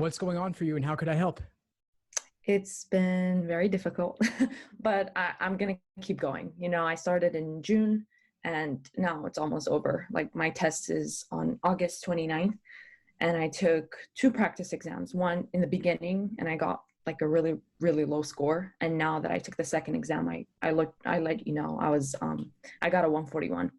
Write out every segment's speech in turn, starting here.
what's going on for you and how could I help? It's been very difficult, but I'm going to keep going. I started in June and now it's almost over. Like my test is on August 29th and I took two practice exams, one in the beginning and I got like a really, really low score. And now that I took the second exam, I let you know, I got a 141.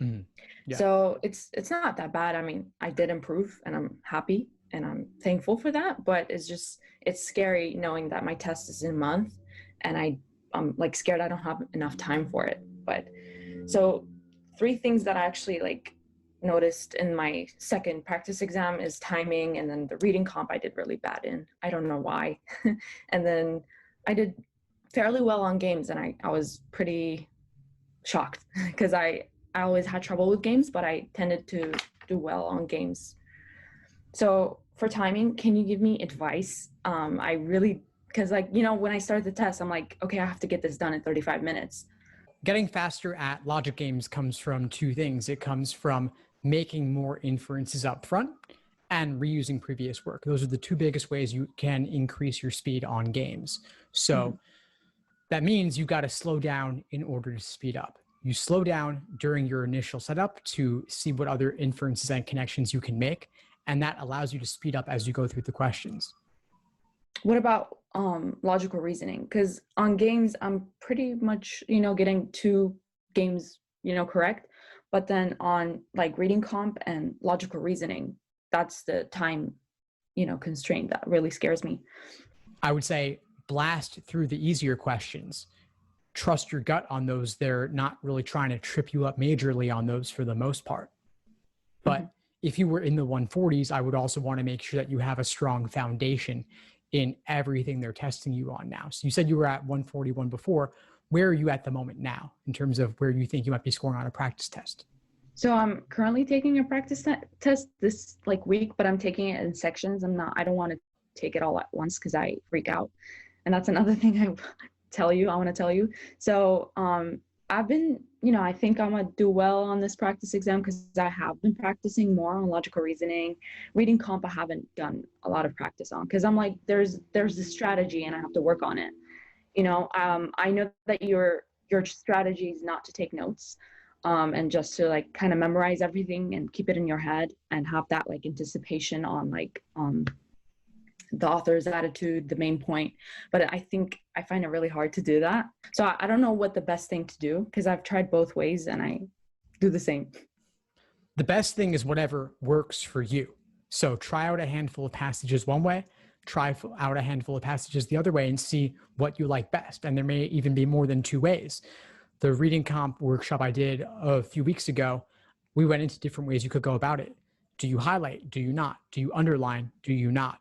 Mm-hmm. Yeah. So it's not that bad. I mean, I did improve and I'm happy and I'm thankful for that, but it's scary knowing that my test is in a month and I'm like scared I don't have enough time for it. But so three things that I actually like noticed in my second practice exam is timing, and then the reading comp I did really bad in. I don't know why. And then I did fairly well on games and I was pretty shocked because I always had trouble with games, but I tended to do well on games. So for timing, can you give me advice? Because when I started the test, I'm like, okay, I have to get this done in 35 minutes. Getting faster at logic games comes from two things. It comes from making more inferences up front and reusing previous work. Those are the two biggest ways you can increase your speed on games. So that means you got to slow down in order to speed up. You slow down during your initial setup to see what other inferences and connections you can make. And that allows you to speed up as you go through the questions. What about logical reasoning? Because on games, I'm pretty much, getting two games, correct. But then on like reading comp and logical reasoning, that's the time, constraint that really scares me. I would say blast through the easier questions. Trust your gut on those. They're not really trying to trip you up majorly on those for the most part. But if you were in the 140s, I would also want to make sure that you have a strong foundation in everything they're testing you on now. So you said you were at 141 before. Where are you at the moment now in terms of where you think you might be scoring on a practice test? So I'm currently taking a practice test this week, but I'm taking it in sections. I don't want to take it all at once because I freak out. And that's another thing I want to tell you. So I've been, I think I'm going to do well on this practice exam because I have been practicing more on logical reasoning. Reading comp, I haven't done a lot of practice on because I'm like, there's this strategy and I have to work on it. I know that your strategy is not to take notes and just to like kind of memorize everything and keep it in your head and have that like anticipation on like the author's attitude, the main point. But I think I find it really hard to do that. So I don't know what the best thing to do because I've tried both ways and I do the same. The best thing is whatever works for you. So try out a handful of passages one way, try out a handful of passages the other way and see what you like best. And there may even be more than two ways. The reading comp workshop I did a few weeks ago, we went into different ways you could go about it. Do you highlight? Do you not? Do you underline? Do you not?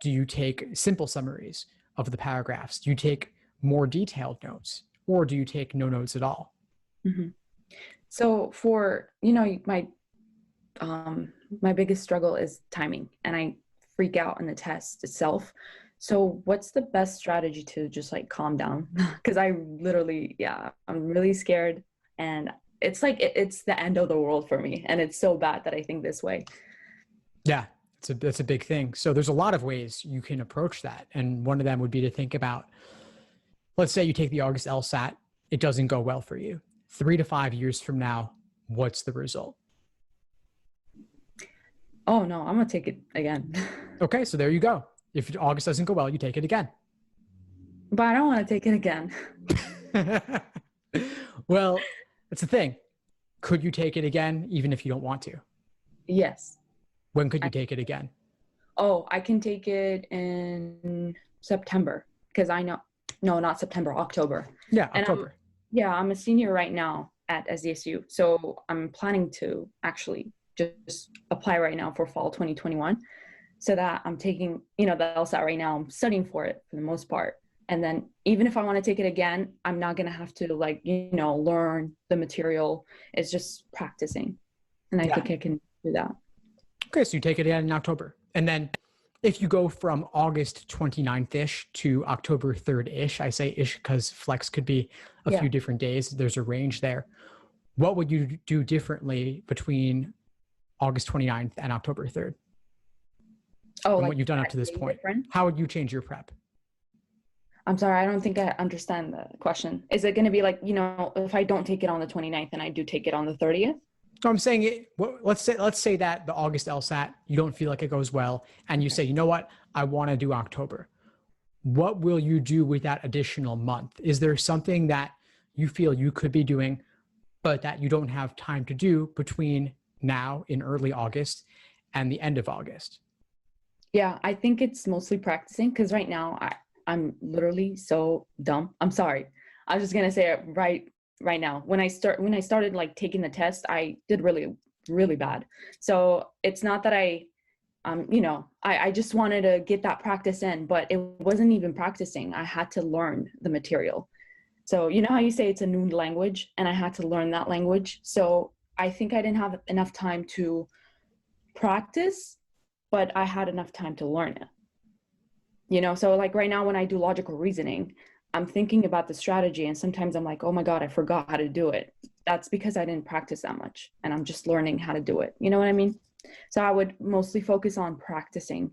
Do you take simple summaries of the paragraphs? Do you take more detailed notes? Or do you take no notes at all? Mm-hmm. So for, my biggest struggle is timing and I freak out in the test itself. So what's the best strategy to just like calm down? Because I'm really scared and it's like, it's the end of the world for me. And it's so bad that I think this way. Yeah. That's a big thing. So there's a lot of ways you can approach that. And one of them would be to think about, let's say you take the August LSAT, it doesn't go well for you. 3 to 5 years from now, what's the result? Oh no, I'm going to take it again. Okay, so there you go. If August doesn't go well, you take it again. But I don't want to take it again. Well, that's the thing. Could you take it again, even if you don't want to? Yes. When could you take it again? Oh, I can take it in September because not September, October. Yeah, October. I'm a senior right now at SDSU. So I'm planning to actually just apply right now for fall 2021 so that I'm taking, the LSAT right now. I'm studying for it for the most part. And then even if I want to take it again, I'm not going to have to learn the material. It's just practicing. And I think I can do that. Okay, so you take it in October. And then if you go from August 29th-ish to October 3rd-ish, I say ish because flex could be a few different days. There's a range there. What would you do differently between August 29th and October 3rd? Oh, from like what you've done up that to this day point? different? How would you change your prep? I'm sorry, I don't think I understand the question. Is it going to be like, if I don't take it on the 29th and I do take it on the 30th? So I'm saying it. Let's say that the August LSAT you don't feel like it goes well, and you Okay. say, you know what, I want to do October. What will you do with that additional month? Is there something that you feel you could be doing, but that you don't have time to do between now in early August and the end of August? Yeah, I think it's mostly practicing because right now I'm literally so dumb. I'm sorry. I was just gonna say it right now. When I started like taking the test, I did really, really bad. So it's not that I just wanted to get that practice in, but it wasn't even practicing. I had to learn the material. So you know how you say it's a new language, and I had to learn that language. So I think I didn't have enough time to practice, but I had enough time to learn it. So like right now when I do logical reasoning, I'm thinking about the strategy, and sometimes I'm like, oh my God, I forgot how to do it. That's because I didn't practice that much, and I'm just learning how to do it. You know what I mean? So I would mostly focus on practicing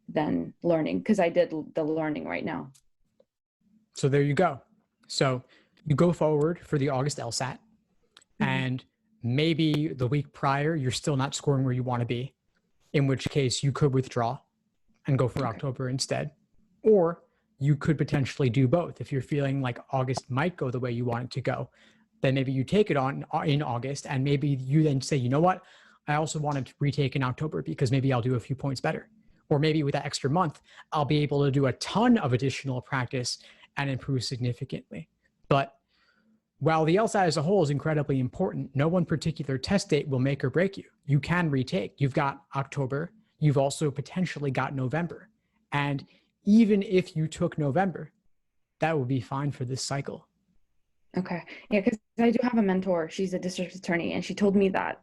than learning, because I did the learning right now. So there you go. So you go forward for the August LSAT, Mhm. and maybe the week prior you're still not scoring where you want to be, in which case you could withdraw and go for Okay. October instead. Or you could potentially do both. If you're feeling like August might go the way you want it to go, then maybe you take it on in August, and maybe you then say, you know what, I also wanted to retake in October because maybe I'll do a few points better. Or maybe with that extra month, I'll be able to do a ton of additional practice and improve significantly. But while the LSAT as a whole is incredibly important, no one particular test date will make or break you. You can retake. You've got October. You've also potentially got November. And even if you took November, that would be fine for this cycle. Okay. Yeah, because I do have a mentor. She's a district attorney, and she told me that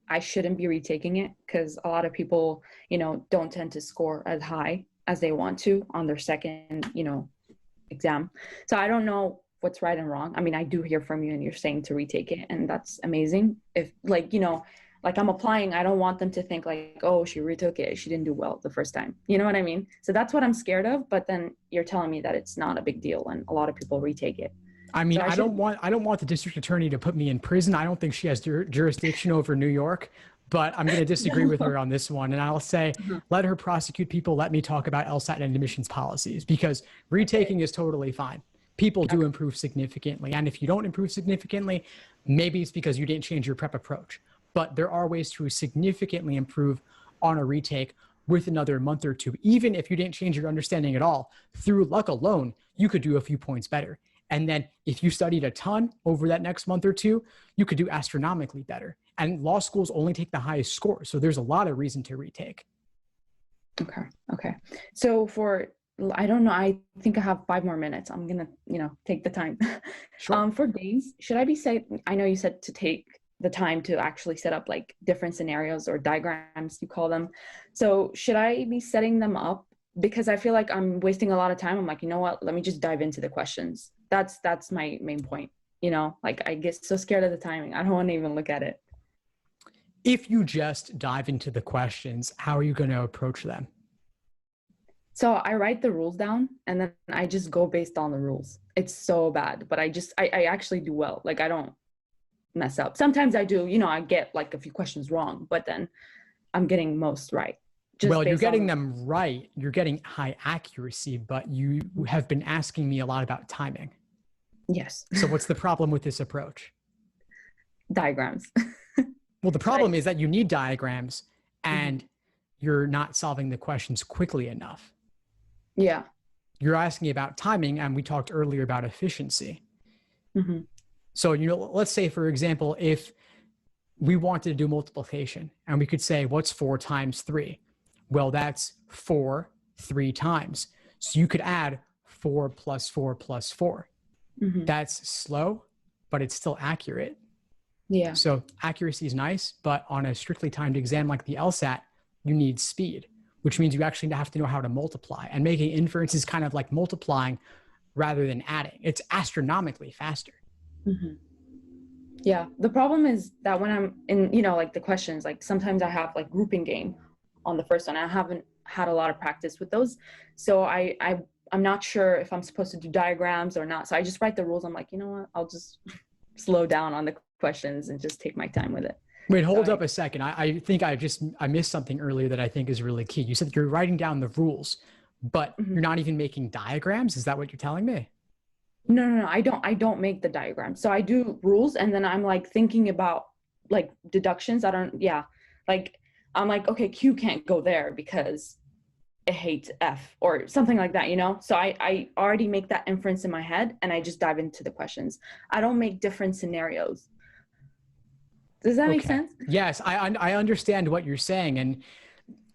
I shouldn't be retaking it because a lot of people, don't tend to score as high as they want to on their second, exam. So I don't know what's right and wrong. I mean, I do hear from you and you're saying to retake it, and that's amazing. If like I'm applying, I don't want them to think like, oh, she retook it, she didn't do well the first time. You know what I mean? So that's what I'm scared of. But then you're telling me that it's not a big deal and a lot of people retake it. I So mean, I should. I don't want the district attorney to put me in prison. I don't think she has jurisdiction over New York, but I'm going to disagree with her on this one. And I'll say, Mhm. let her prosecute people. Let me talk about LSAT and admissions policies, because Okay. retaking is totally fine. People do Okay. improve significantly. And if you don't improve significantly, maybe it's because you didn't change your prep approach. But there are ways to significantly improve on a retake with another month or two. Even if you didn't change your understanding at all, through luck alone, you could do a few points better. And then if you studied a ton over that next month or two, you could do astronomically better. And law schools only take the highest score. So there's a lot of reason to retake. Okay. Okay. So I don't know, I think I have 5 more minutes. I'm gonna, take the time. Sure. For days, should I be saying, I know you said to take the time to actually set up like different scenarios or diagrams, you call them. So should I be setting them up? Because I feel like I'm wasting a lot of time. I'm like, you know what? Let me just dive into the questions. That's my main point. Like I get so scared of the timing. I don't want to even look at it. If you just dive into the questions, how are you going to approach them? So I write the rules down and then I just go based on the rules. It's so bad, but I actually do well. Like I don't mess up. Sometimes I do, I get like a few questions wrong, but then I'm getting most right. Just Well, you're based getting on. them right. You're getting high accuracy, but you have been asking me a lot about timing. Yes. So what's the problem with this approach? Diagrams. Well, the Like, problem is that you need diagrams, mhm. and you're not solving the questions quickly enough. Yeah. You're asking about timing, and we talked earlier about efficiency. Hmm. So, let's say, for example, if we wanted to do multiplication and we could say, what's 4 times 3? Well, that's 4 3 times. So you could add 4 plus 4 plus 4. Hmm. That's slow, but it's still accurate. Yeah. So accuracy is nice, but on a strictly timed exam like the LSAT, you need speed, which means you actually have to know how to multiply. And making inferences kind of like multiplying rather than adding. It's astronomically faster. Hmm. Yeah. The problem is that when I'm in, like the questions, like sometimes I have like grouping game on the first one. I haven't had a lot of practice with those. So I'm not sure if I'm supposed to do diagrams or not. So I just write the rules. I'm like, you know what? I'll just slow down on the questions and just take my time with it. Wait, hold up a second. I think I missed something earlier that I think is really key. You said you're writing down the rules, but you're not even making diagrams. Is that what you're telling me? No. I don't make the diagram. So I do rules, and then I'm like thinking about like deductions. Like I'm like, okay, Q can't go there because it hates F or something like that, you know? So I already make that inference in my head, and I just dive into the questions. I don't make different scenarios. Does that make sense? Yes, I understand what you're saying. And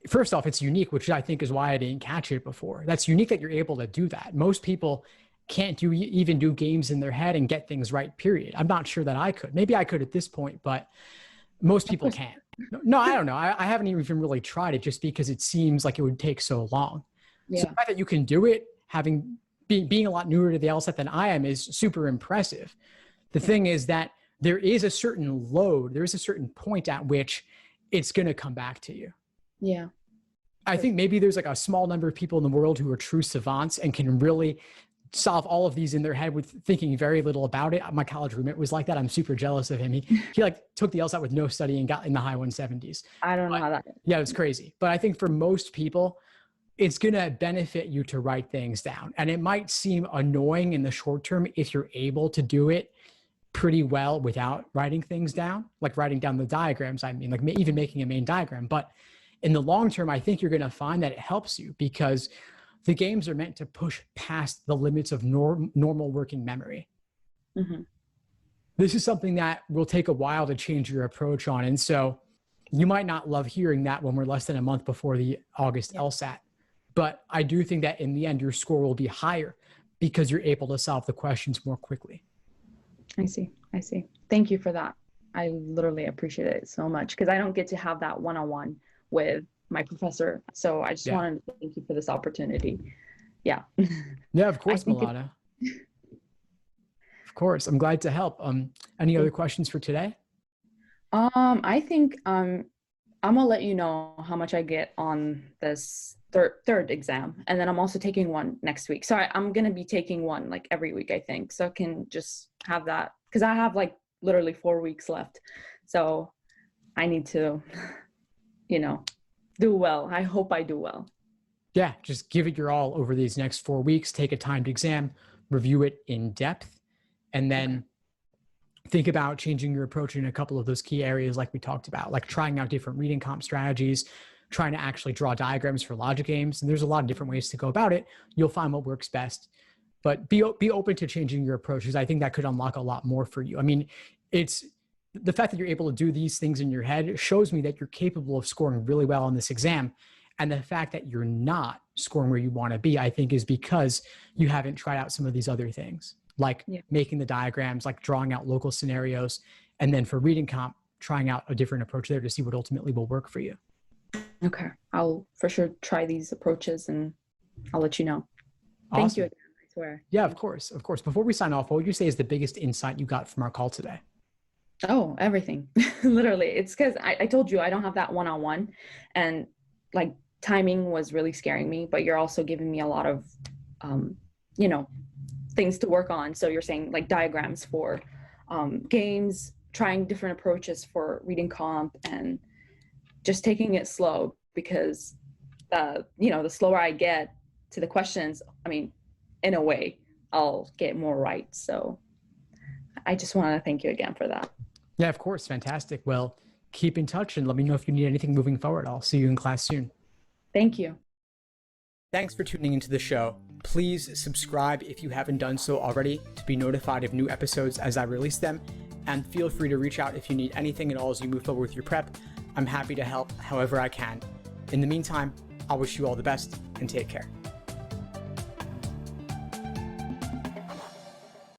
first off, it's unique, which I think is why I didn't catch it before. That's unique that you're able to do that. Most people can't even do games in their head and get things right, period. I'm not sure that I could. Maybe I could at this point, but most people can't. No, I don't know. I haven't even really tried it just because it seems like it would take so long. Yeah. So the fact that you can do it, being a lot newer to the LSAT than I am, is super impressive. The thing is that there is a certain load, there's a certain point at which it's going to come back to you. Yeah. I think maybe there's like a small number of people in the world who are true savants and can really solve all of these in their head with thinking very little about it. My college roommate was like that. I'm super jealous of him. He like took the LSAT with no study and got in the high 170s. I don't know how that is. Yeah, it's crazy. But I think for most people, it's going to benefit you to write things down. And it might seem annoying in the short term if you're able to do it pretty well without writing things down, like writing down the diagrams. I mean, like even making a main diagram. But in the long term, I think you're going to find that it helps you because the games are meant to push past the limits of normal working memory. Mm-hmm. This is something that will take a while to change your approach on. And so you might not love hearing that when we're less than a month before the August LSAT. But I do think that in the end, your score will be higher because you're able to solve the questions more quickly. I see. Thank you for that. I literally appreciate it so much because I don't get to have that one-on-one with my professor. So I just wanted to thank you for this opportunity. Yeah. Yeah, of course, Milana. Of course. I'm glad to help. Any other questions for today? I think I'm gonna let you know how much I get on this third exam. And then I'm also taking one next week. So I'm gonna be taking one like every week, I think. So I can just have that because I have like literally 4 weeks left. So I need to, do well. I hope I do well. Yeah, just give it your all over these next 4 weeks. Take a timed exam, review it in depth, and then think about changing your approach in a couple of those key areas like we talked about, like trying out different reading comp strategies, trying to actually draw diagrams for logic games. And there's a lot of different ways to go about it. You'll find what works best. But be open to changing your approach because I think that could unlock a lot more for you. I mean, it's the fact that you're able to do these things in your head shows me that you're capable of scoring really well on this exam. And the fact that you're not scoring where you want to be, I think, is because you haven't tried out some of these other things, like making the diagrams, like drawing out local scenarios. And then for reading comp, trying out a different approach there to see what ultimately will work for you. Okay. I'll for sure try these approaches and I'll let you know. Awesome. Thank you again, I swear. Yeah, of course. Of course. Before we sign off, what would you say is the biggest insight you got from our call today? Oh, everything. Literally. It's because I told you I don't have that one-on-one and like timing was really scaring me, but you're also giving me a lot of, things to work on. So you're saying like diagrams for games, trying different approaches for reading comp and just taking it slow because, the slower I get to the questions, I mean, in a way, I'll get more right. So I just want to thank you again for that. Yeah, of course. Fantastic. Well, keep in touch and let me know if you need anything moving forward. I'll see you in class soon. Thank you. Thanks for tuning into the show. Please subscribe if you haven't done so already to be notified of new episodes as I release them. And feel free to reach out if you need anything at all as you move forward with your prep. I'm happy to help however I can. In the meantime, I'll wish you all the best and take care.